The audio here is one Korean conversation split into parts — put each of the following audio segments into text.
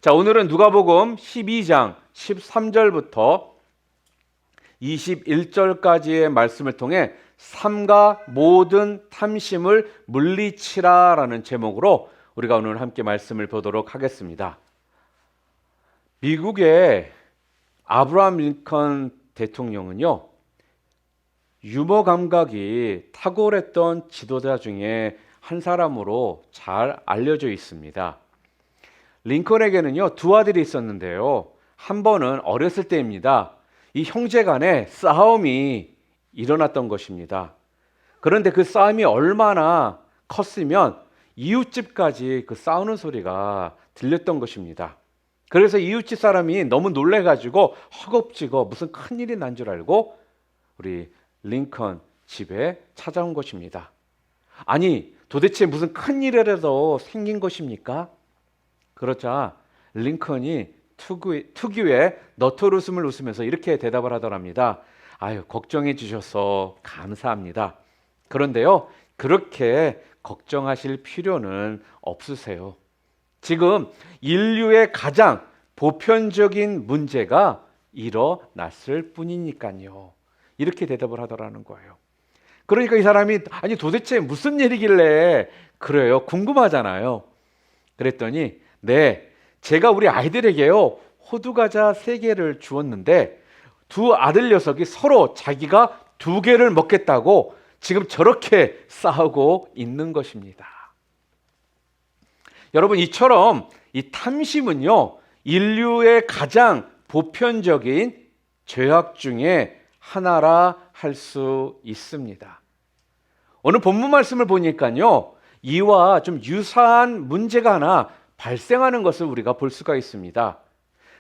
자, 오늘은 누가복음 12장 13절부터 21절까지의 말씀을 통해 삼가 모든 탐심을 물리치라라는 제목으로 우리가 오늘 함께 말씀을 보도록 하겠습니다. 미국의 아브라함 링컨 대통령은요, 유머 감각이 탁월했던 지도자 중에 한 사람으로 잘 알려져 있습니다. 링컨에게는요, 두 아들이 있었는데요. 한 번은 어렸을 때입니다. 이 형제 간에 싸움이 일어났던 것입니다. 그런데 그 싸움이 얼마나 컸으면 이웃집까지 그 싸우는 소리가 들렸던 것입니다. 그래서 이웃집 사람이 너무 놀래가지고 허겁지겁 무슨 큰일이 난 줄 알고 우리 링컨 집에 찾아온 것입니다. 아니, 도대체 무슨 큰일이라도 생긴 것입니까? 그러자 링컨이 특유의 너털 웃음을 웃으면서 이렇게 대답을 하더랍니다. 아유, 걱정해 주셔서 감사합니다. 그런데요, 그렇게 걱정하실 필요는 없으세요. 지금 인류의 가장 보편적인 문제가 일어났을 뿐이니까요. 이렇게 대답을 하더라는 거예요. 그러니까 이 사람이 아니 도대체 무슨 일이길래 그래요? 궁금하잖아요. 그랬더니 네, 제가 우리 아이들에게요 호두과자 3개를 주었는데 두 아들 녀석이 서로 자기가 2개를 먹겠다고 지금 저렇게 싸우고 있는 것입니다. 여러분, 이처럼 이 탐심은요 인류의 가장 보편적인 죄악 중에 하나라 할 수 있습니다. 오늘 본문 말씀을 보니까요 이와 좀 유사한 문제가 하나 발생하는 것을 우리가 볼 수가 있습니다.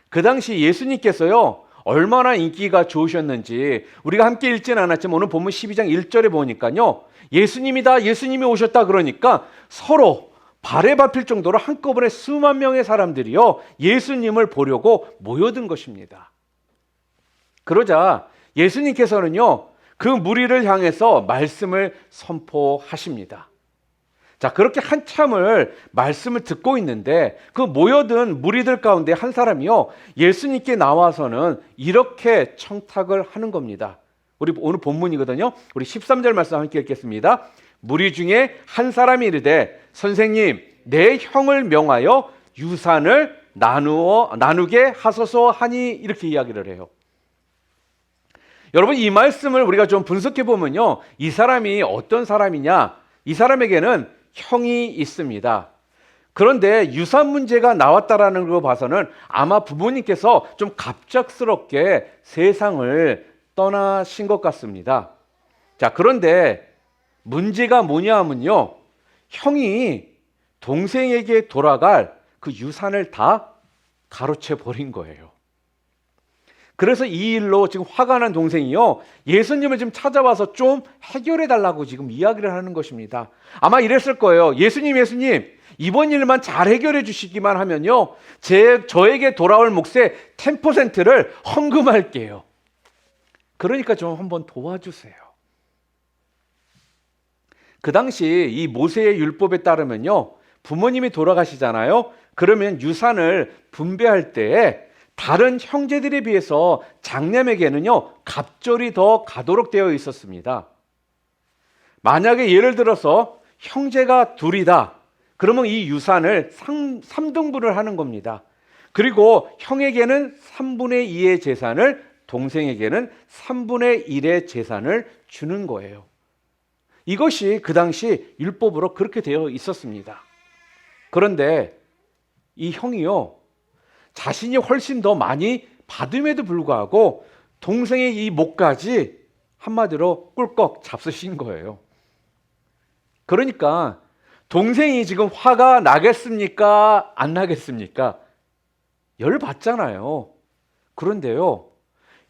그 당시 예수님께서요 얼마나 인기가 좋으셨는지 우리가 함께 읽지는 않았지만 오늘 본문 12장 1절에 보니까요 예수님이다, 예수님이 오셨다 그러니까 서로 발에 밟힐 정도로 한꺼번에 수만 명의 사람들이요 예수님을 보려고 모여든 것입니다. 그러자 예수님께서는요 그 무리를 향해서 말씀을 선포하십니다. 자, 그렇게 한참을 말씀을 듣고 있는데 그 모여든 무리들 가운데 한 사람이요 예수님께 나와서는 이렇게 청탁을 하는 겁니다. 우리 오늘 본문이거든요. 우리 13절 말씀 함께 읽겠습니다. 무리 중에 한 사람이 이르되 선생님, 내 형을 명하여 유산을 나누게 하소서 하니, 이렇게 이야기를 해요. 여러분, 이 말씀을 우리가 좀 분석해 보면요 이 사람이 어떤 사람이냐, 이 사람에게는 형이 있습니다. 그런데 유산 문제가 나왔다라는 걸 봐서는 아마 부모님께서 좀 갑작스럽게 세상을 떠나신 것 같습니다. 자, 그런데 문제가 뭐냐 하면요 형이 동생에게 돌아갈 그 유산을 다 가로채 버린 거예요. 그래서 이 일로 지금 화가 난 동생이요 예수님을 지금 찾아와서 좀 해결해 달라고 지금 이야기를 하는 것입니다. 아마 이랬을 거예요. 예수님 이번 일만 잘 해결해 주시기만 하면요 저에게 돌아올 몫의 10%를 헌금할게요. 그러니까 좀 한번 도와주세요. 그 당시 이 모세의 율법에 따르면요 부모님이 돌아가시잖아요. 그러면 유산을 분배할 때에 다른 형제들에 비해서 장남에게는요 갑절이 더 가도록 되어 있었습니다. 만약에 예를 들어서 형제가 둘이다 그러면 이 유산을 3등분을 하는 겁니다. 그리고 형에게는 3분의 2의 재산을, 동생에게는 3분의 1의 재산을 주는 거예요. 이것이 그 당시 율법으로 그렇게 되어 있었습니다. 그런데 이 형이요 자신이 훨씬 더 많이 받음에도 불구하고 동생의 이 몫까지 한마디로 꿀꺽 잡수신 거예요. 그러니까 동생이 지금 화가 나겠습니까? 안 나겠습니까? 열받잖아요. 그런데요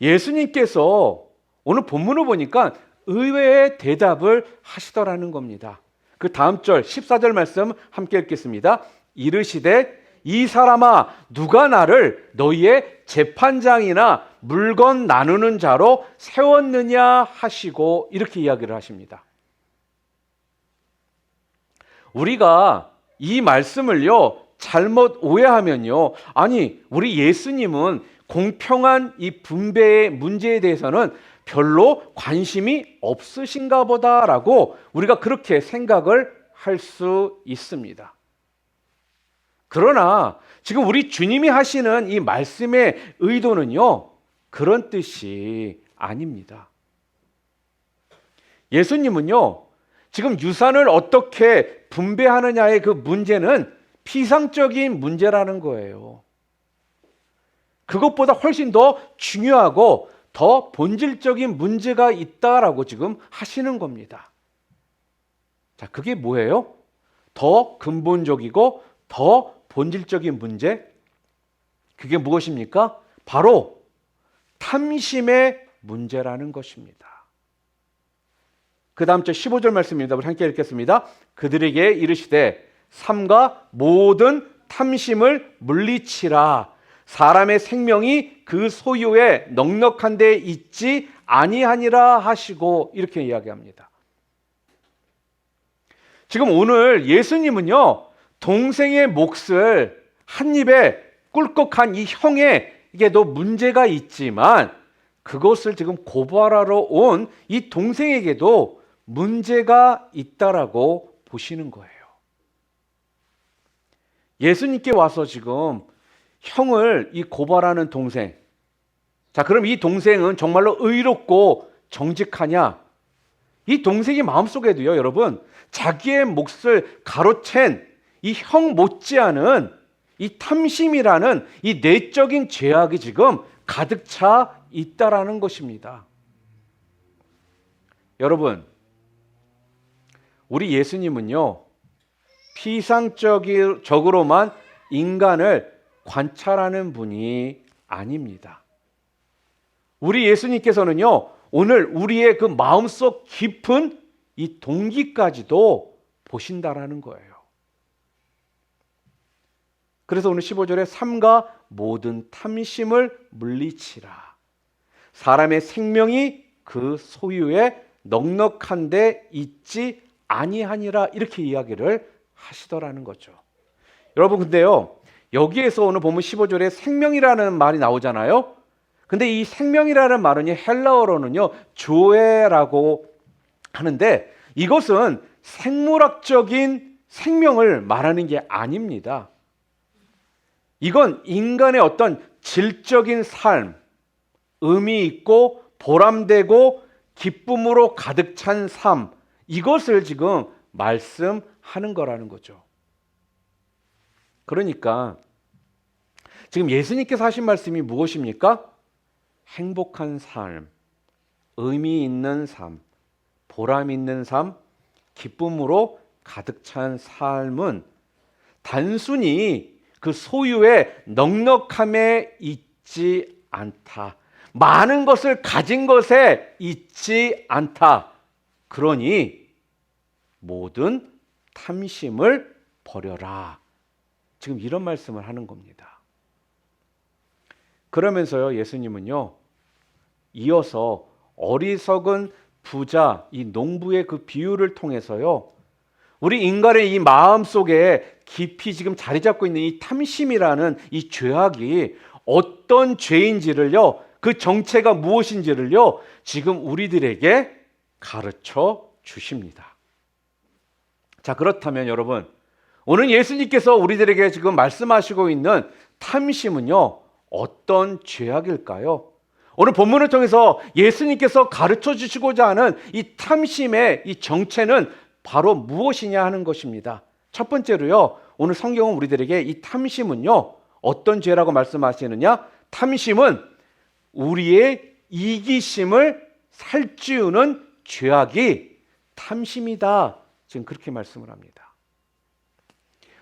예수님께서 오늘 본문을 보니까 의외의 대답을 하시더라는 겁니다. 그 다음 절 14절 말씀 함께 읽겠습니다. 이르시되 이 사람아, 누가 나를 너희의 재판장이나 물건 나누는 자로 세웠느냐 하시고, 이렇게 이야기를 하십니다. 우리가 이 말씀을요 잘못 오해하면요. 아니, 우리 예수님은 공평한 이 분배의 문제에 대해서는 별로 관심이 없으신가 보다라고 우리가 그렇게 생각을 할 수 있습니다. 그러나 지금 우리 주님이 하시는 이 말씀의 의도는요, 그런 뜻이 아닙니다. 예수님은요, 지금 유산을 어떻게 분배하느냐의 그 문제는 피상적인 문제라는 거예요. 그것보다 훨씬 더 중요하고 더 본질적인 문제가 있다라고 지금 하시는 겁니다. 자, 그게 뭐예요? 더 근본적이고 더 본질적인 문제? 그게 무엇입니까? 바로 탐심의 문제라는 것입니다. 그 다음 절 15절 말씀입니다. 우리 함께 읽겠습니다. 그들에게 이르시되 삼가 모든 탐심을 물리치라. 사람의 생명이 그 소유에 넉넉한 데 있지 아니하니라 하시고, 이렇게 이야기합니다. 지금 오늘 예수님은요, 동생의 몫을 한 입에 꿀꺽한 이 형에게도 문제가 있지만 그것을 지금 고발하러 온 이 동생에게도 문제가 있다라고 보시는 거예요. 예수님께 와서 지금 형을 이 고발하는 동생, 자, 그럼 이 동생은 정말로 의롭고 정직하냐? 이 동생의 마음속에도요, 여러분, 자기의 몫을 가로챈 이 형 못지않은 이 탐심이라는 이 내적인 죄악이 지금 가득 차 있다라는 것입니다. 여러분, 우리 예수님은요, 피상적으로만 인간을 관찰하는 분이 아닙니다. 우리 예수님께서는요, 오늘 우리의 그 마음속 깊은 이 동기까지도 보신다라는 거예요. 그래서 오늘 15절에 삼가 모든 탐심을 물리치라. 사람의 생명이 그 소유에 넉넉한 데 있지 아니하니라, 이렇게 이야기를 하시더라는 거죠. 여러분, 근데요, 여기에서 오늘 보면 15절에 생명이라는 말이 나오잖아요. 근데 이 생명이라는 말은 헬라어로는요, 조에라고 하는데 이것은 생물학적인 생명을 말하는 게 아닙니다. 이건 인간의 어떤 질적인 삶, 의미 있고 보람되고 기쁨으로 가득 찬 삶, 이것을 지금 말씀하는 거라는 거죠. 그러니까 지금 예수님께서 하신 말씀이 무엇입니까? 행복한 삶, 의미 있는 삶, 보람 있는 삶, 기쁨으로 가득 찬 삶은 단순히 그 소유의 넉넉함에 있지 않다. 많은 것을 가진 것에 있지 않다. 그러니 모든 탐심을 버려라. 지금 이런 말씀을 하는 겁니다. 그러면서요, 예수님은요, 이어서 어리석은 부자, 이 농부의 그 비유를 통해서요, 우리 인간의 이 마음 속에 깊이 지금 자리 잡고 있는 이 탐심이라는 이 죄악이 어떤 죄인지를요, 그 정체가 무엇인지를요, 지금 우리들에게 가르쳐 주십니다. 자, 그렇다면 여러분, 오늘 예수님께서 우리들에게 지금 말씀하시고 있는 탐심은요, 어떤 죄악일까요? 오늘 본문을 통해서 예수님께서 가르쳐 주시고자 하는 이 탐심의 이 정체는 바로 무엇이냐 하는 것입니다. 첫 번째로요, 오늘 성경은 우리들에게 이 탐심은요, 어떤 죄라고 말씀하시느냐? 탐심은 우리의 이기심을 살찌우는 죄악이 탐심이다. 지금 그렇게 말씀을 합니다.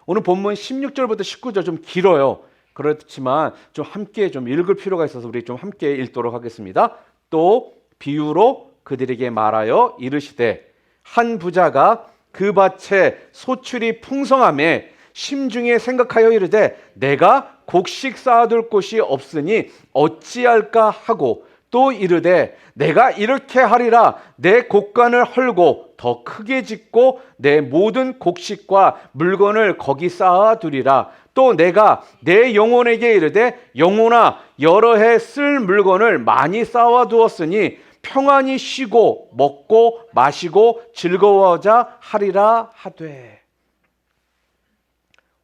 오늘 본문 16절부터 19절 좀 길어요. 그렇지만 좀 함께 좀 읽을 필요가 있어서 우리 좀 함께 읽도록 하겠습니다. 또 비유로 그들에게 말하여 이르시되 한 부자가 그 밭에 소출이 풍성함에 심중에 생각하여 이르되 내가 곡식 쌓아둘 곳이 없으니 어찌할까 하고 또 이르되 내가 이렇게 하리라. 내 곡간을 헐고 더 크게 짓고 내 모든 곡식과 물건을 거기 쌓아두리라. 또 내가 내 영혼에게 이르되 영혼아 여러 해 쓸 물건을 많이 쌓아두었으니 평안히 쉬고 먹고 마시고 즐거워하자 하리라 하되.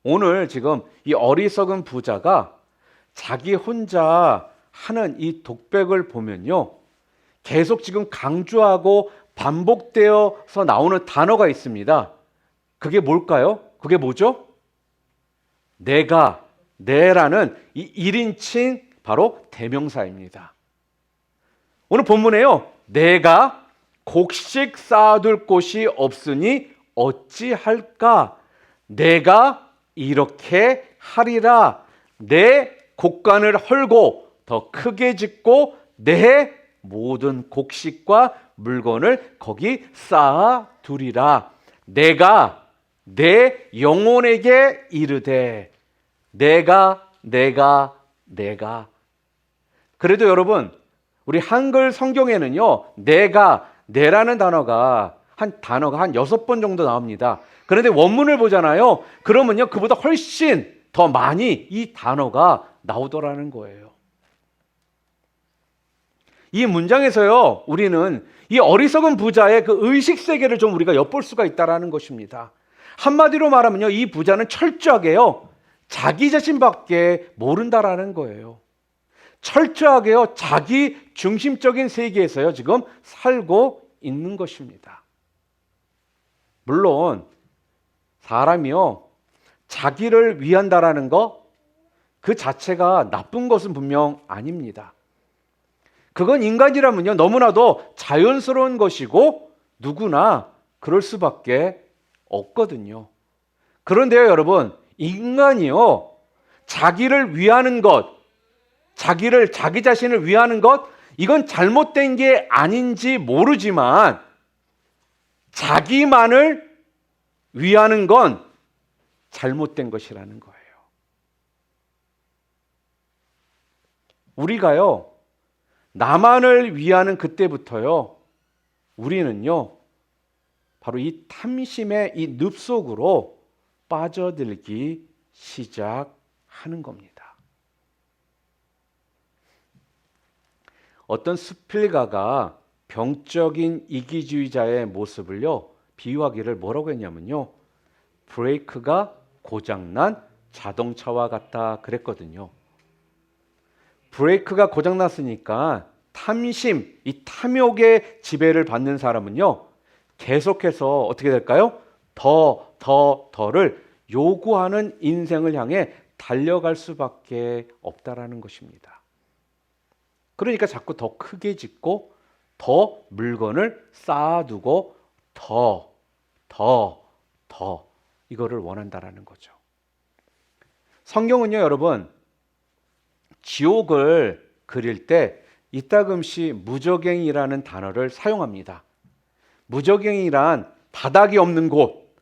오늘 지금 이 어리석은 부자가 자기 혼자 하는 이 독백을 보면요, 계속 지금 강조하고 반복되어서 나오는 단어가 있습니다. 그게 뭘까요? 그게 뭐죠? 내가, 내라는 이 1인칭 바로 대명사입니다. 오늘 본문에요, 내가 곡식 쌓아둘 곳이 없으니 어찌할까? 내가 이렇게 하리라. 내 곡간을 헐고 더 크게 짓고 내 모든 곡식과 물건을 거기 쌓아두리라. 내가 내 영혼에게 이르되. 내가. 그래도 여러분, 우리 한글 성경에는요, 내라는 단어가 한 6번 정도 나옵니다. 그런데 원문을 보잖아요. 그러면요, 그보다 훨씬 더 많이 이 단어가 나오더라는 거예요. 이 문장에서요, 우리는 이 어리석은 부자의 그 의식 세계를 좀 우리가 엿볼 수가 있다라는 것입니다. 한마디로 말하면요, 이 부자는 철저하게요, 자기 자신밖에 모른다라는 거예요. 철저하게요, 자기 중심적인 세계에서요, 지금 살고 있는 것입니다. 물론 사람이요, 자기를 위한다라는 것, 그 자체가 나쁜 것은 분명 아닙니다. 그건 인간이라면요, 너무나도 자연스러운 것이고 누구나 그럴 수밖에 없거든요. 그런데요, 여러분, 인간이요, 자기를 위하는 것, 자기 자신을 위하는 것, 이건 잘못된 게 아닌지 모르지만 자기만을 위하는 건 잘못된 것이라는 거예요. 우리가요, 나만을 위하는 그때부터요, 우리는요, 바로 이 탐심의 이 늪 속으로 빠져들기 시작하는 겁니다. 어떤 수필가가 병적인 이기주의자의 모습을요, 비유하기를 뭐라고 했냐면요, 브레이크가 고장난 자동차와 같다 그랬거든요. 브레이크가 고장났으니까 탐심, 이 탐욕의 지배를 받는 사람은요, 계속해서 어떻게 될까요? 더를 요구하는 인생을 향해 달려갈 수밖에 없다라는 것입니다. 그러니까 자꾸 더 크게 짓고 더 물건을 쌓아두고 더 이거를 원한다라는 거죠. 성경은요, 여러분, 지옥을 그릴 때 이따금씩 무저갱이라는 단어를 사용합니다. 무저갱이란 바닥이 없는 곳,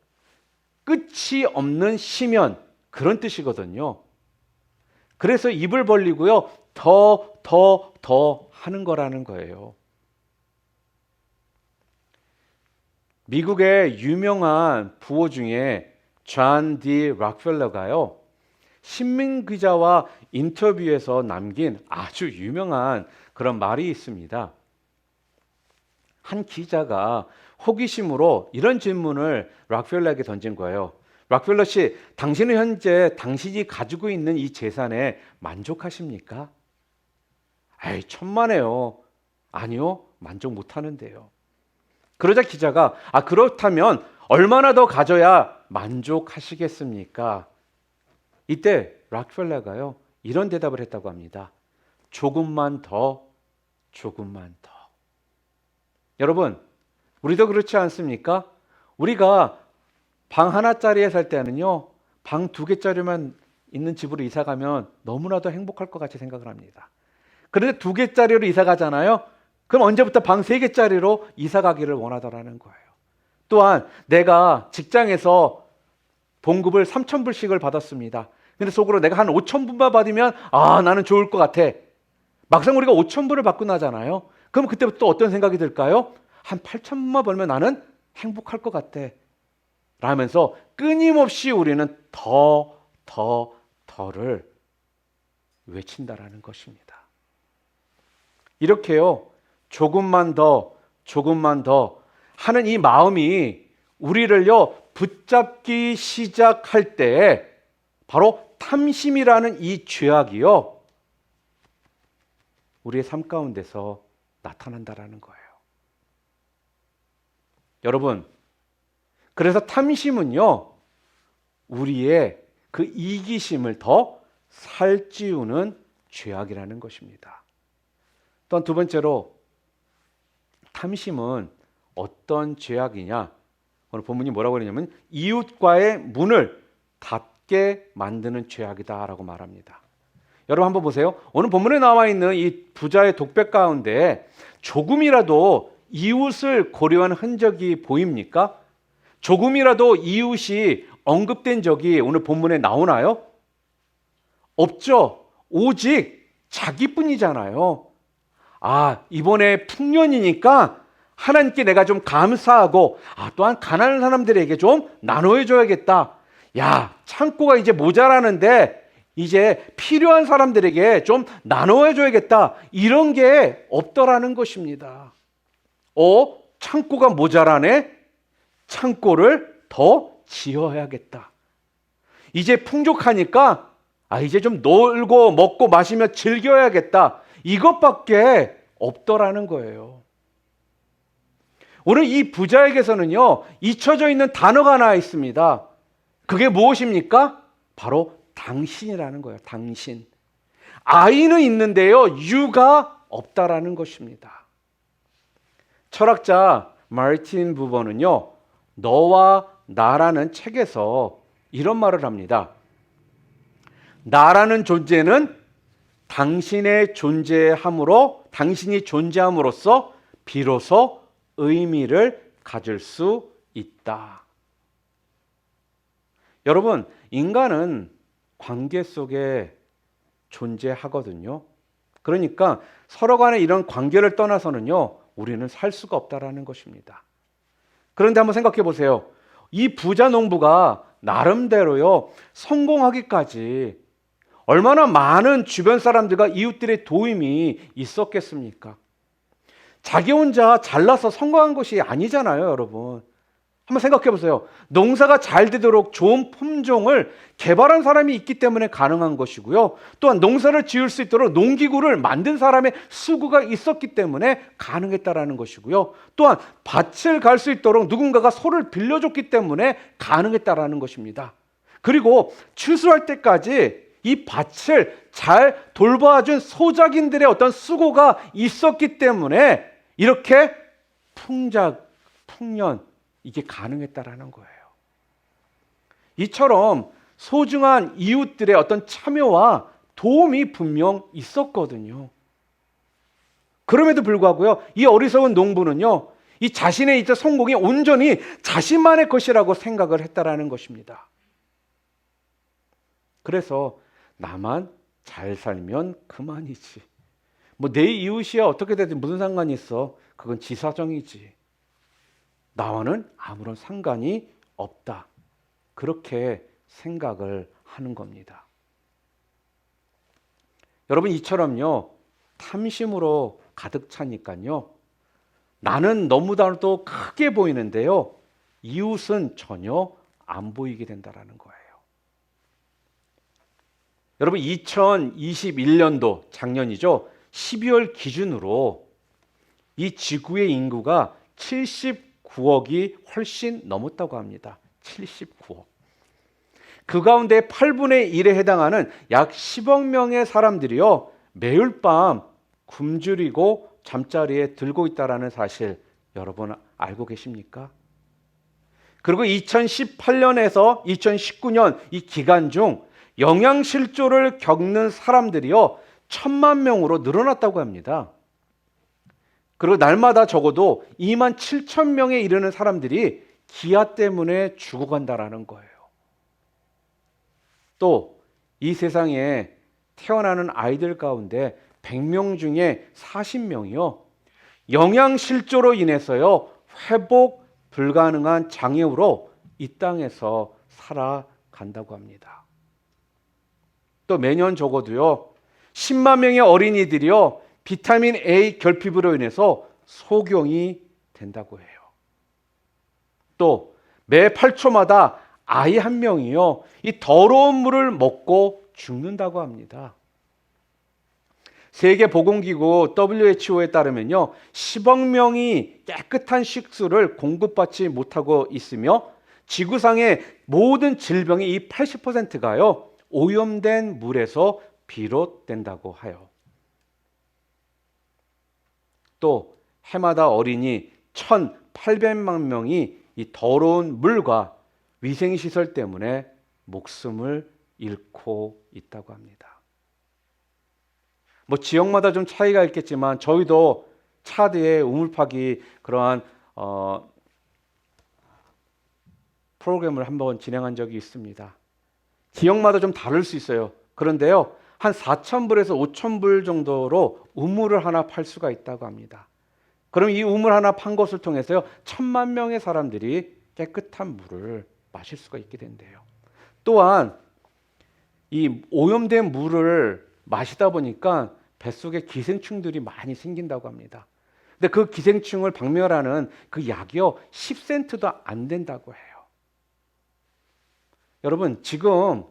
끝이 없는 심연, 그런 뜻이거든요. 그래서 입을 벌리고요, 더 하는 거라는 거예요. 미국의 유명한 부호 중에 존 D 락펠러가요, 신문기자와 인터뷰에서 남긴 아주 유명한 그런 말이 있습니다. 한 기자가 호기심으로 이런 질문을 락펠러에게 던진 거예요. 락펠러 씨, 당신은 현재 당신이 가지고 있는 이 재산에 만족하십니까? 에이, 천만에요. 아니요, 만족 못하는데요. 그러자 기자가, 그렇다면 얼마나 더 가져야 만족하시겠습니까? 이때 락펠러가요, 이런 대답을 했다고 합니다. 조금만 더. 여러분, 우리도 그렇지 않습니까? 우리가 방 하나짜리에 살 때는요, 방 2개짜리만 있는 집으로 이사 가면 너무나도 행복할 것 같이 생각을 합니다. 그런데 2개짜리로 이사 가잖아요? 그럼 언제부터 방 3개짜리로 이사 가기를 원하더라는 거예요. 또한 내가 직장에서 봉급을 3,000불씩을 받았습니다. 근데 속으로 내가 한 5,000불만 받으면 나는 좋을 것 같아. 막상 우리가 5천 불을 받고 나잖아요. 그럼 그때부터 또 어떤 생각이 들까요? 한 8천만 벌면 나는 행복할 것 같아 라면서 끊임없이 우리는 더를 외친다라는 것입니다. 이렇게요, 조금만 더 하는 이 마음이 우리를요 붙잡기 시작할 때 바로 탐심이라는 이 죄악이요 우리의 삶 가운데서 나타난다라는 거예요. 여러분, 그래서 탐심은요 우리의 그 이기심을 더 살찌우는 죄악이라는 것입니다. 또한 두 번째로 탐심은 어떤 죄악이냐? 오늘 본문이 뭐라고 그러냐면 이웃과의 문을 닫게 만드는 죄악이다라고 말합니다. 여러분 한번 보세요. 오늘 본문에 나와 있는 이 부자의 독백 가운데 조금이라도 이웃을 고려한 흔적이 보입니까? 조금이라도 이웃이 언급된 적이 오늘 본문에 나오나요? 없죠. 오직 자기뿐이잖아요. 이번에 풍년이니까 하나님께 내가 좀 감사하고 또한 가난한 사람들에게 좀 나눠줘야겠다. 창고가 이제 모자라는데 이제 필요한 사람들에게 좀 나눠줘야겠다. 이런 게 없더라는 것입니다. 창고가 모자라네? 창고를 더 지어야겠다. 이제 풍족하니까 이제 좀 놀고 먹고 마시며 즐겨야겠다. 이것밖에 없더라는 거예요. 오늘 이 부자에게서는요 잊혀져 있는 단어가 하나 있습니다. 그게 무엇입니까? 바로 당신이라는 거예요. 당신. 아이는 있는데요 유가 없다라는 것입니다. 철학자 마르틴 부버는요 너와 나라는 책에서 이런 말을 합니다. 나라는 존재는 당신이 존재함으로써 비로소 의미를 가질 수 있다. 여러분, 인간은 관계 속에 존재하거든요. 그러니까 서로 간에 이런 관계를 떠나서는요, 우리는 살 수가 없다라는 것입니다. 그런데 한번 생각해 보세요. 이 부자 농부가 나름대로요, 성공하기까지 얼마나 많은 주변 사람들과 이웃들의 도움이 있었겠습니까? 자기 혼자 잘나서 성공한 것이 아니잖아요, 여러분. 한번 생각해 보세요. 농사가 잘 되도록 좋은 품종을 개발한 사람이 있기 때문에 가능한 것이고요. 또한 농사를 지을 수 있도록 농기구를 만든 사람의 수고가 있었기 때문에 가능했다라는 것이고요. 또한 밭을 갈 수 있도록 누군가가 소를 빌려줬기 때문에 가능했다라는 것입니다. 그리고 추수할 때까지 이 밭을 잘 돌봐준 소작인들의 어떤 수고가 있었기 때문에 이렇게 풍년 이게 가능했다라는 거예요. 이처럼 소중한 이웃들의 어떤 참여와 도움이 분명 있었거든요. 그럼에도 불구하고요, 이 어리석은 농부는요, 이 자신의 이제 성공이 온전히 자신만의 것이라고 생각을 했다라는 것입니다. 그래서 나만 잘 살면 그만이지. 내 이웃이야 어떻게 되든 무슨 상관이 있어. 그건 지 사정이지. 나와는 아무런 상관이 없다. 그렇게 생각을 하는 겁니다. 여러분, 이처럼요, 탐심으로 가득 차니까요, 나는 너무나도 크게 보이는데요, 이웃은 전혀 안 보이게 된다는 거예요. 여러분, 2021년도 작년이죠. 12월 기준으로 이 지구의 인구가 79억이 훨씬 넘었다고 합니다. 79억. 그 가운데 8분의 1에 해당하는 약 10억 명의 사람들이요, 매일 밤 굶주리고 잠자리에 들고 있다는 사실 여러분 알고 계십니까? 그리고 2018년에서 2019년 이 기간 중 영양실조를 겪는 사람들이요 1,000만 명으로 늘어났다고 합니다. 그리고 날마다 적어도 2만 7천 명에 이르는 사람들이 기아 때문에 죽어간다라는 거예요. 또 이 세상에 태어나는 아이들 가운데 100명 중에 40명이요. 영양실조로 인해서요. 회복 불가능한 장애우로 이 땅에서 살아간다고 합니다. 또 매년 적어도요. 10만 명의 어린이들이요. 비타민 A 결핍으로 인해서 소경이 된다고 해요. 또 매 8초마다 아이 한 명이요. 이 더러운 물을 먹고 죽는다고 합니다. 세계보건기구 WHO에 따르면요. 10억 명이 깨끗한 식수를 공급받지 못하고 있으며 지구상의 모든 질병의 이 80%가요. 오염된 물에서 비롯된다고 해요. 또 해마다 어린이 1,800만 명이 이 더러운 물과 위생시설 때문에 목숨을 잃고 있다고 합니다. 뭐 지역마다 좀 차이가 있겠지만 저희도 차드에 우물파기 그러한 프로그램을 한번 진행한 적이 있습니다. 지역마다 좀 다를 수 있어요. 그런데요, 한 4,000불에서 5,000불 정도로 우물을 하나 팔 수가 있다고 합니다. 그럼 이 우물 하나 판 것을 통해서요, 1,000만 명의 사람들이 깨끗한 물을 마실 수가 있게 된대요. 또한 이 오염된 물을 마시다 보니까 뱃속에 기생충들이 많이 생긴다고 합니다. 근데 그 기생충을 박멸하는 그 약이요, 10센트도 안 된다고 해요. 여러분, 지금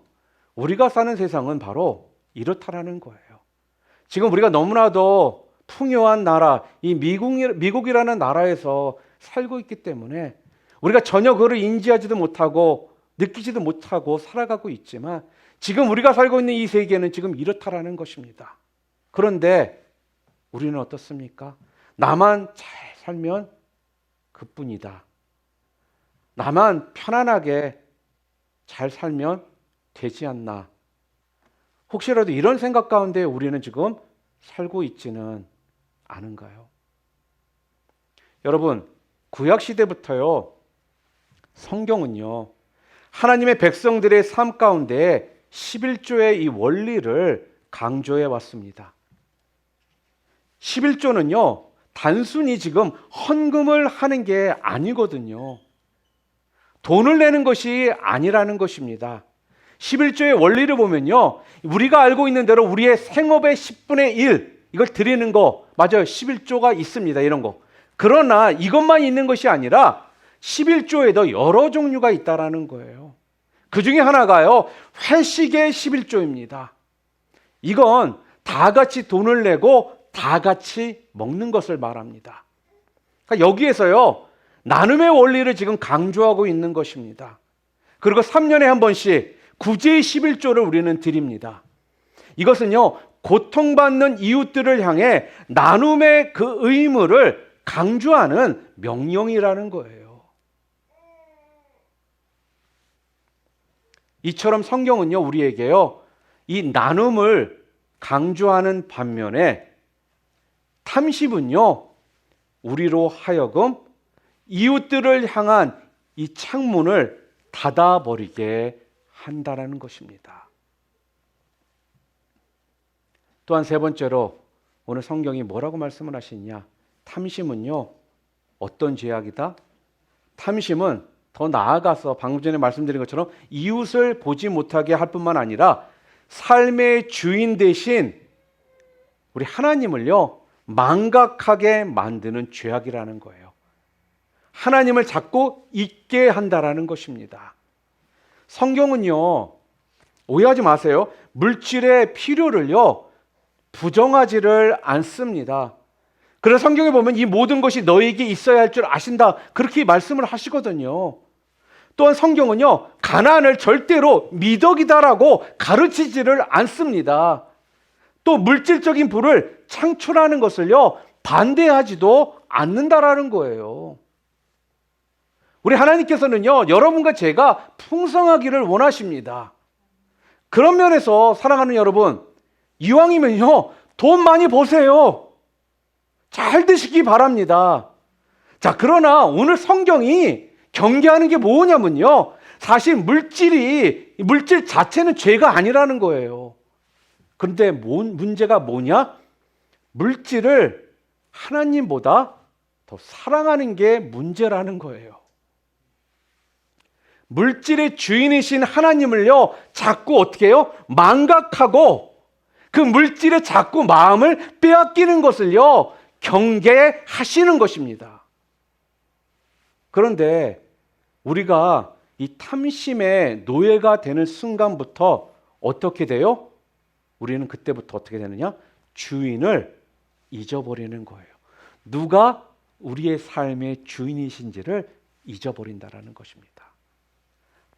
우리가 사는 세상은 바로 이렇다라는 거예요. 지금 우리가 너무나도 풍요한 나라, 이 미국이라는 나라에서 살고 있기 때문에 우리가 전혀 그를 인지하지도 못하고 느끼지도 못하고 살아가고 있지만 지금 우리가 살고 있는 이 세계는 지금 이렇다라는 것입니다. 그런데 우리는 어떻습니까? 나만 잘 살면 그뿐이다. 나만 편안하게 잘 살면 되지 않나. 혹시라도 이런 생각 가운데 우리는 지금 살고 있지는 않은가요? 여러분, 구약시대부터요, 성경은요, 하나님의 백성들의 삶 가운데 11조의 이 원리를 강조해 왔습니다. 11조는요, 단순히 지금 헌금을 하는 게 아니거든요. 돈을 내는 것이 아니라는 것입니다. 11조의 원리를 보면요, 우리가 알고 있는 대로 우리의 생업의 10분의 1, 이걸 드리는 거, 맞아요. 11조가 있습니다. 이런 거. 그러나 이것만 있는 것이 아니라 11조에도 여러 종류가 있다라는 거예요. 그 중에 하나가요, 회식의 11조입니다. 이건 다 같이 돈을 내고 다 같이 먹는 것을 말합니다. 그러니까 여기에서요, 나눔의 원리를 지금 강조하고 있는 것입니다. 그리고 3년에 한 번씩 구제의 11조를 우리는 드립니다. 이것은요, 고통받는 이웃들을 향해 나눔의 그 의무를 강조하는 명령이라는 거예요. 이처럼 성경은요, 우리에게요, 이 나눔을 강조하는 반면에 탐심은요, 우리로 하여금 이웃들을 향한 이 창문을 닫아버리게 한다라는 것입니다. 또한 세 번째로 오늘 성경이 뭐라고 말씀을 하시냐? 탐심은요, 어떤 죄악이다? 탐심은 더 나아가서 방금 전에 말씀드린 것처럼 이웃을 보지 못하게 할 뿐만 아니라 삶의 주인 대신 우리 하나님을요, 망각하게 만드는 죄악이라는 거예요. 하나님을 자꾸 잊게 한다라는 것입니다. 성경은요, 오해하지 마세요. 물질의 필요를요, 부정하지를 않습니다. 그래서 성경에 보면 이 모든 것이 너에게 있어야 할 줄 아신다, 그렇게 말씀을 하시거든요. 또한 성경은요, 가난을 절대로 미덕이다라고 가르치지를 않습니다. 또 물질적인 부를 창출하는 것을요, 반대하지도 않는다라는 거예요. 우리 하나님께서는요, 여러분과 제가 풍성하기를 원하십니다. 그런 면에서 사랑하는 여러분, 이왕이면요, 돈 많이 버세요. 잘 되시기 바랍니다. 자, 그러나 오늘 성경이 경계하는 게 뭐냐면요, 사실 물질 자체는 죄가 아니라는 거예요. 그런데 문제가 뭐냐? 물질을 하나님보다 더 사랑하는 게 문제라는 거예요. 물질의 주인이신 하나님을요, 자꾸 어떻게 해요? 망각하고 그 물질에 자꾸 마음을 빼앗기는 것을요, 경계하시는 것입니다. 그런데 우리가 이 탐심의 노예가 되는 순간부터 어떻게 돼요? 우리는 그때부터 어떻게 되느냐? 주인을 잊어버리는 거예요. 누가 우리의 삶의 주인이신지를 잊어버린다라는 것입니다.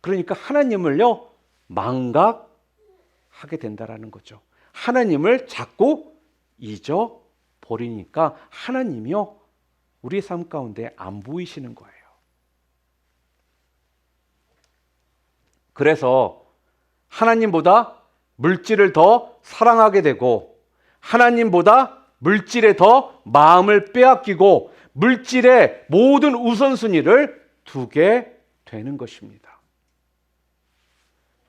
그러니까 하나님을요, 망각하게 된다라는 거죠. 하나님을 자꾸 잊어버리니까 하나님이요, 우리의 삶 가운데 안 보이시는 거예요. 그래서 하나님보다 물질을 더 사랑하게 되고, 하나님보다 물질에 더 마음을 빼앗기고, 물질의 모든 우선순위를 두게 되는 것입니다.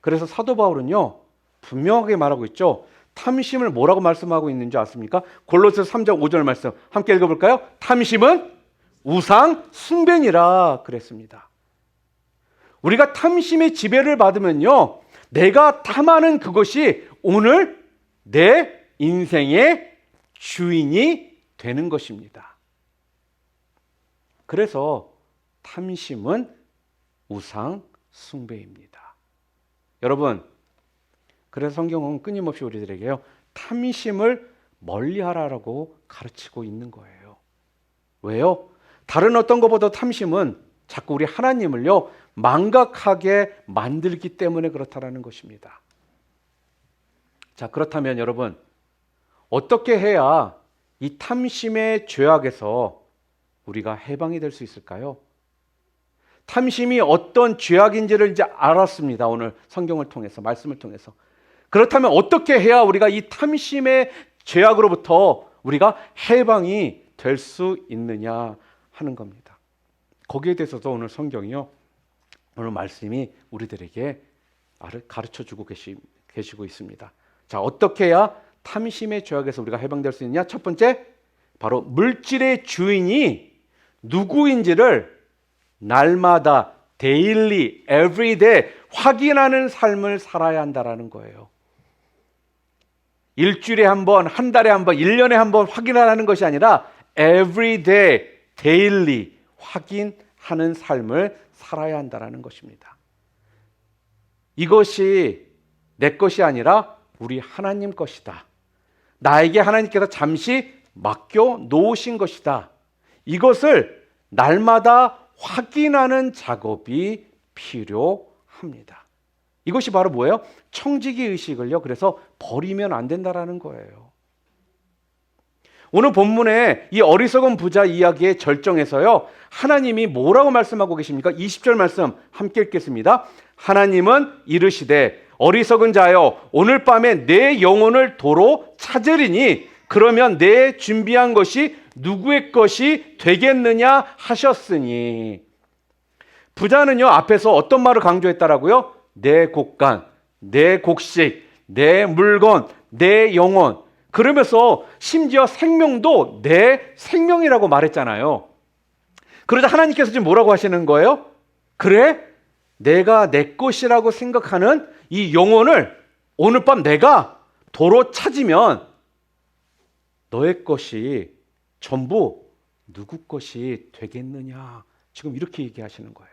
그래서 사도 바울은요, 분명하게 말하고 있죠. 탐심을 뭐라고 말씀하고 있는지 아십니까? 골로새 3장 5절 말씀 함께 읽어볼까요? 탐심은 우상 숭배니라 그랬습니다. 우리가 탐심의 지배를 받으면요, 내가 탐하는 그것이 오늘 내 인생의 주인이 되는 것입니다. 그래서 탐심은 우상 숭배입니다. 여러분, 그래서 성경은 끊임없이 우리들에게요, 탐심을 멀리하라고 가르치고 있는 거예요. 왜요? 다른 어떤 것보다 탐심은 자꾸 우리 하나님을요, 망각하게 만들기 때문에 그렇다라는 것입니다. 자, 그렇다면 여러분, 어떻게 해야 이 탐심의 죄악에서 우리가 해방이 될 수 있을까요? 탐심이 어떤 죄악인지를 이제 알았습니다. 오늘 성경을 통해서, 말씀을 통해서. 그렇다면 어떻게 해야 우리가 이 탐심의 죄악으로부터 우리가 해방이 될 수 있느냐 하는 겁니다. 거기에 대해서도 오늘 성경이요, 오늘 말씀이 우리들에게 가르쳐주고 계시고 있습니다. 자, 어떻게 해야 탐심의 죄악에서 우리가 해방될 수 있느냐? 첫 번째, 바로 물질의 주인이 누구인지를 날마다 daily, everyday 확인하는 삶을 살아야 한다라는 거예요. 일주일에 한 번, 한 달에 한 번, 1년에 한 번 확인하라는 것이 아니라 everyday, daily 확인하는 삶을 살아야 한다라는 것입니다. 이것이 내 것이 아니라 우리 하나님 것이다. 나에게 하나님께서 잠시 맡겨 놓으신 것이다. 이것을 날마다 확인하는 작업이 필요합니다. 이것이 바로 뭐예요? 청지기 의식을요, 그래서 버리면 안 된다라는 거예요. 오늘 본문에 이 어리석은 부자 이야기의 절정에서요, 하나님이 뭐라고 말씀하고 계십니까? 20절 말씀 함께 읽겠습니다. 하나님은 이르시되 어리석은 자여, 오늘 밤에 내 영혼을 도로 찾으리니 그러면 내 준비한 것이 누구의 것이 되겠느냐 하셨으니. 부자는요, 앞에서 어떤 말을 강조했다라고요? 내 곡간, 내 곡식, 내 물건, 내 영혼. 그러면서 심지어 생명도 내 생명이라고 말했잖아요. 그러자 하나님께서 지금 뭐라고 하시는 거예요? 그래? 내가 내 것이라고 생각하는 이 영혼을 오늘 밤 내가 도로 찾으면 너의 것이 전부 누구 것이 되겠느냐. 지금 이렇게 얘기하시는 거예요.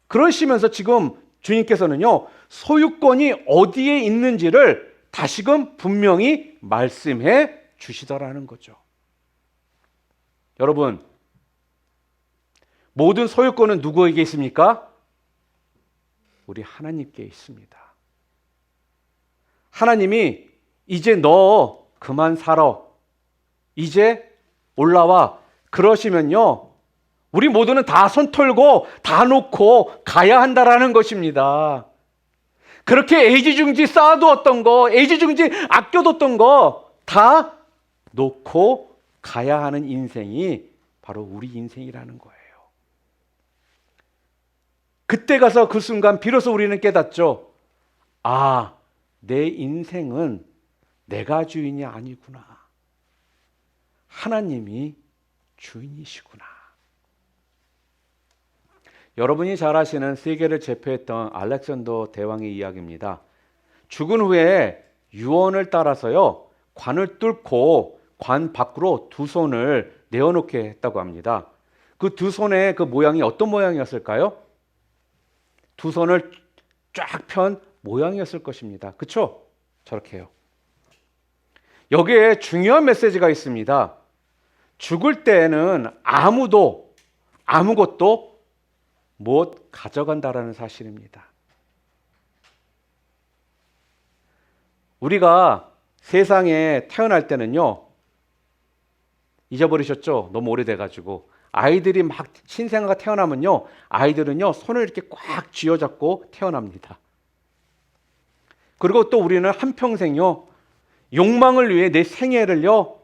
그러시면서 지금 주님께서는요, 소유권이 어디에 있는지를 다시금 분명히 말씀해 주시더라는 거죠. 여러분, 모든 소유권은 누구에게 있습니까? 우리 하나님께 있습니다. 하나님이 이제 너 그만 살아, 이제 올라와, 그러시면요, 우리 모두는 다 손 털고 다 놓고 가야 한다라는 것입니다. 그렇게 애지중지 쌓아두었던 거, 애지중지 아껴뒀던 거 다 놓고 가야 하는 인생이 바로 우리 인생이라는 거예요. 그때 가서 그 순간 비로소 우리는 깨닫죠. 아, 내 인생은 내가 주인이 아니구나. 하나님이 주인이시구나. 여러분이 잘 아시는 세계를 제패했던 알렉산더 대왕의 이야기입니다. 죽은 후에 유언을 따라서요, 관을 뚫고 관 밖으로 두 손을 내어놓게 했다고 합니다. 그 두 손의 그 모양이 어떤 모양이었을까요? 두 손을 쫙 편 모양이었을 것입니다. 그렇죠? 저렇게 해요. 여기에 중요한 메시지가 있습니다. 죽을 때에는 아무것도 못 가져간다라는 사실입니다. 우리가 세상에 태어날 때는요, 잊어버리셨죠? 너무 오래돼가지고. 아이들이 막 신생아가 태어나면요, 아이들은요, 손을 이렇게 꽉 쥐어잡고 태어납니다. 그리고 또 우리는 한평생요, 욕망을 위해 내 생애를요,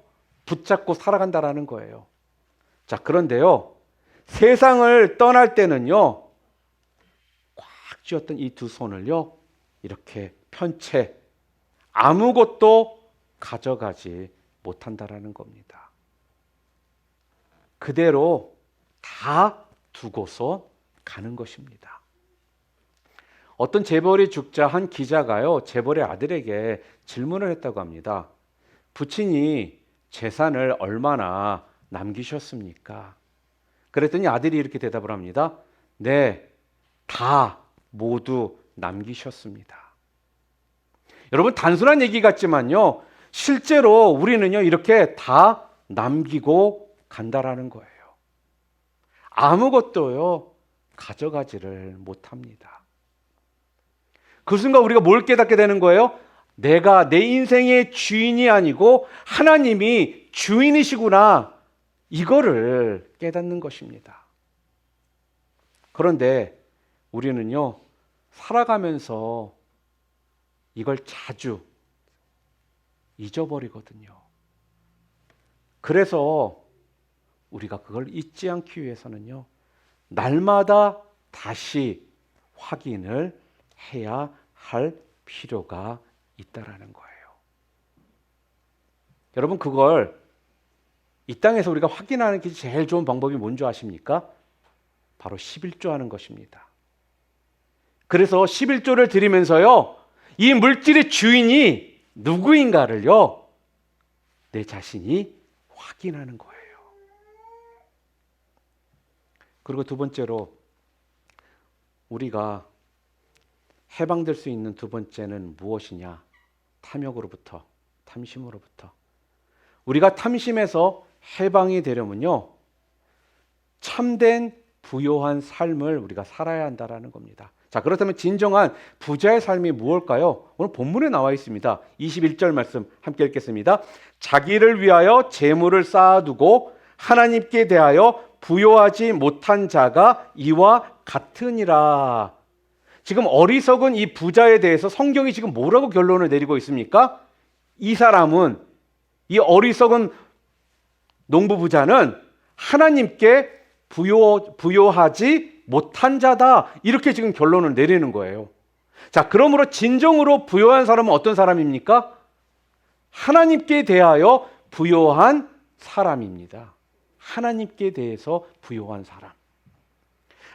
붙잡고 살아간다라는 거예요. 자, 그런데요, 세상을 떠날 때는요, 꽉 쥐었던 이 두 손을요, 이렇게 편 채 아무것도 가져가지 못한다라는 겁니다. 그대로 다 두고서 가는 것입니다. 어떤 재벌이 죽자 한 기자가요, 재벌의 아들에게 질문을 했다고 합니다. 부친이 재산을 얼마나 남기셨습니까? 그랬더니 아들이 이렇게 대답을 합니다. 네, 다 모두 남기셨습니다. 여러분, 단순한 얘기 같지만요, 실제로 우리는요, 이렇게 다 남기고 간다라는 거예요. 아무것도요, 가져가지를 못합니다. 그 순간 우리가 뭘 깨닫게 되는 거예요? 내가 내 인생의 주인이 아니고 하나님이 주인이시구나. 이거를 깨닫는 것입니다. 그런데 우리는요, 살아가면서 이걸 자주 잊어버리거든요. 그래서 우리가 그걸 잊지 않기 위해서는요, 날마다 다시 확인을 해야 할 필요가 있다라는 거예요. 여러분, 그걸 이 땅에서 우리가 확인하는 게 제일 좋은 방법이 뭔지 아십니까? 바로 11조 하는 것입니다. 그래서 11조를 드리면서요, 이 물질의 주인이 누구인가를요, 내 자신이 확인하는 거예요. 그리고 두 번째로 우리가 해방될 수 있는 두 번째는 무엇이냐? 탐욕으로부터, 탐심으로부터. 우리가 탐심에서 해방이 되려면요, 참된 부요한 삶을 우리가 살아야 한다라는 겁니다. 자, 그렇다면 진정한 부자의 삶이 무엇일까요? 오늘 본문에 나와 있습니다. 21절 말씀 함께 읽겠습니다. 자기를 위하여 재물을 쌓아두고 하나님께 대하여 부요하지 못한 자가 이와 같으니라. 지금 어리석은 이 부자에 대해서 성경이 지금 뭐라고 결론을 내리고 있습니까? 이 사람은, 이 어리석은 농부 부자는 하나님께 부요하지 못한 자다. 이렇게 지금 결론을 내리는 거예요. 자, 그러므로 진정으로 부요한 사람은 어떤 사람입니까? 하나님께 대하여 부요한 사람입니다. 하나님께 대해서 부요한 사람.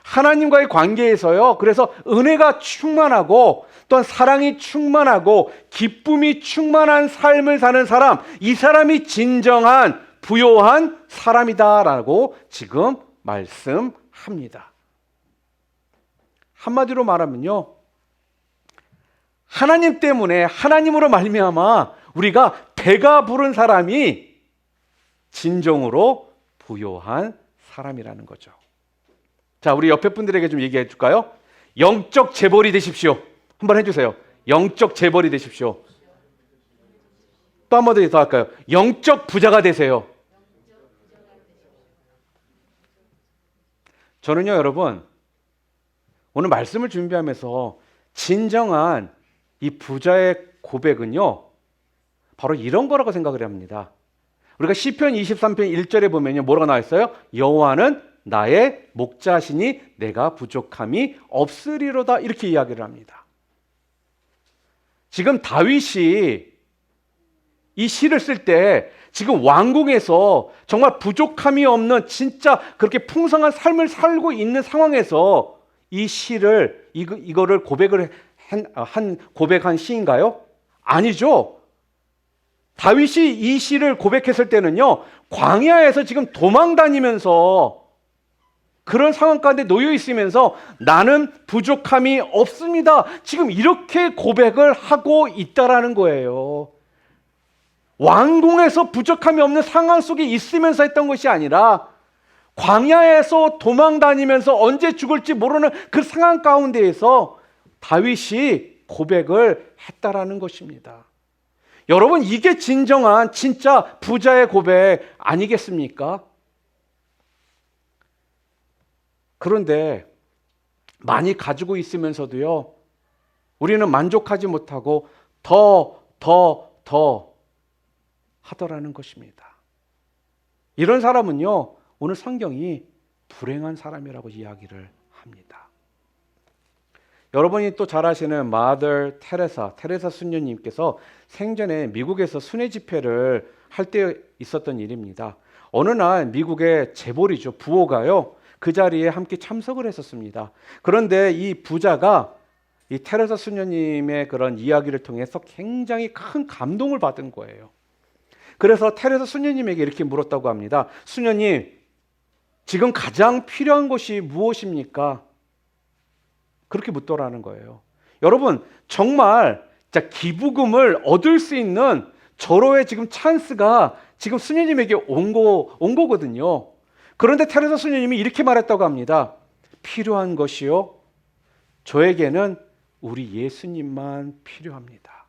하나님과의 관계에서요, 그래서 은혜가 충만하고 또한 사랑이 충만하고 기쁨이 충만한 삶을 사는 사람, 이 사람이 진정한 부요한 사람이다라고 지금 말씀합니다. 한마디로 말하면요, 하나님 때문에, 하나님으로 말미암아 우리가 배가 부른 사람이 진정으로 부요한 사람이라는 거죠. 자, 우리 옆에 분들에게 좀 얘기해 줄까요? 영적 재벌이 되십시오. 한번 해주세요. 영적 재벌이 되십시오. 또 한 번 더 할까요? 영적 부자가 되세요. 저는요, 여러분, 오늘 말씀을 준비하면서 진정한 이 부자의 고백은요, 바로 이런 거라고 생각을 합니다. 우리가 시편 23편 1절에 보면요, 뭐라고 나와 있어요? 여호와는 나의 목자시니 내가 부족함이 없으리로다. 이렇게 이야기를 합니다. 지금 다윗이 이 시를 쓸 때 지금 왕궁에서 정말 부족함이 없는 진짜 그렇게 풍성한 삶을 살고 있는 상황에서 이 시를 이거를 고백한 시인가요? 아니죠. 다윗이 이 시를 고백했을 때는요, 광야에서 지금 도망 다니면서 그런 상황 가운데 놓여 있으면서 나는 부족함이 없습니다. 지금 이렇게 고백을 하고 있다라는 거예요. 왕궁에서 부족함이 없는 상황 속에 있으면서 했던 것이 아니라 광야에서 도망 다니면서 언제 죽을지 모르는 그 상황 가운데에서 다윗이 고백을 했다라는 것입니다. 여러분, 이게 진정한 진짜 부자의 고백 아니겠습니까? 그런데 많이 가지고 있으면서도요, 우리는 만족하지 못하고 더 하더라는 것입니다. 이런 사람은요, 오늘 성경이 불행한 사람이라고 이야기를 합니다. 여러분이 또 잘 아시는 마더 테레사 수녀님께서 생전에 미국에서 순회 집회를 할 때 있었던 일입니다. 어느 날 미국의 재벌이죠, 부호가요, 그 자리에 함께 참석을 했었습니다. 그런데 이 부자가 이 테레사 수녀님의 그런 이야기를 통해서 굉장히 큰 감동을 받은 거예요. 그래서 테레사 수녀님에게 이렇게 물었다고 합니다. 수녀님, 지금 가장 필요한 것이 무엇입니까? 그렇게 묻더라는 거예요. 여러분, 정말 기부금을 얻을 수 있는 절호의 지금 찬스가 지금 수녀님에게 온 거거든요. 그런데 테레사 수녀님이 이렇게 말했다고 합니다. 필요한 것이요, 저에게는 우리 예수님만 필요합니다.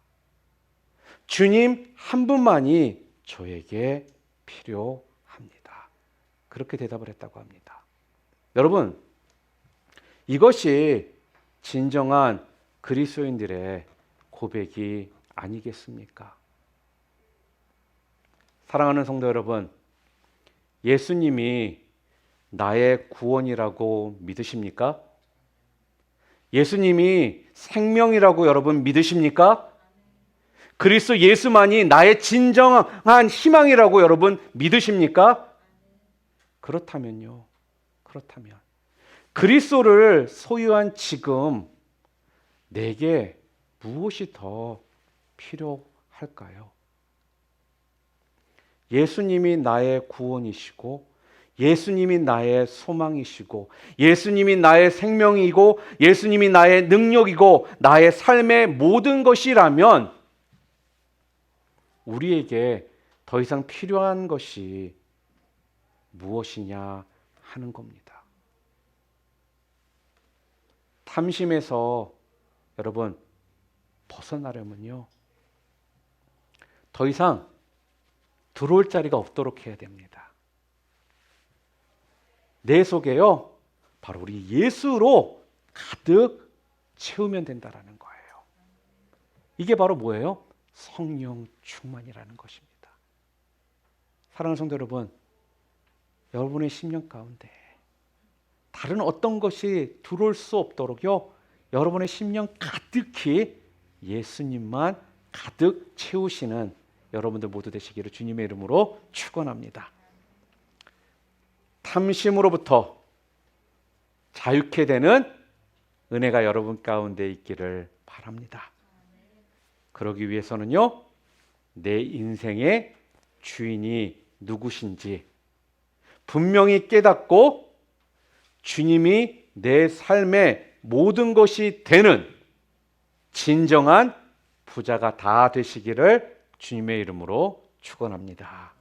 주님 한 분만이 저에게 필요합니다. 그렇게 대답을 했다고 합니다. 여러분, 이것이 진정한 그리스도인들의 고백이 아니겠습니까? 사랑하는 성도 여러분, 예수님이 나의 구원이라고 믿으십니까? 예수님이 생명이라고 여러분 믿으십니까? 그리스도 예수만이 나의 진정한 희망이라고 여러분 믿으십니까? 그렇다면 그리스도를 소유한 지금 내게 무엇이 더 필요할까요? 예수님이 나의 구원이시고, 예수님이 나의 소망이시고, 예수님이 나의 생명이고, 예수님이 나의 능력이고, 나의 삶의 모든 것이라면 우리에게 더 이상 필요한 것이 무엇이냐 하는 겁니다. 탐심에서 여러분 벗어나려면요, 더 이상 들어올 자리가 없도록 해야 됩니다. 내 속에요, 바로 우리 예수로 가득 채우면 된다라는 거예요. 이게 바로 뭐예요? 성령 충만이라는 것입니다. 사랑하는 성도 여러분, 여러분의 심령 가운데 다른 어떤 것이 들어올 수 없도록요, 여러분의 심령 가득히 예수님만 가득 채우시는 여러분들 모두 되시기를 주님의 이름으로 축원합니다. 탐심으로부터 자유케 되는 은혜가 여러분 가운데 있기를 바랍니다. 그러기 위해서는요, 내 인생의 주인이 누구신지 분명히 깨닫고 주님이 내 삶의 모든 것이 되는 진정한 부자가 다 되시기를 주님의 이름으로 축원합니다.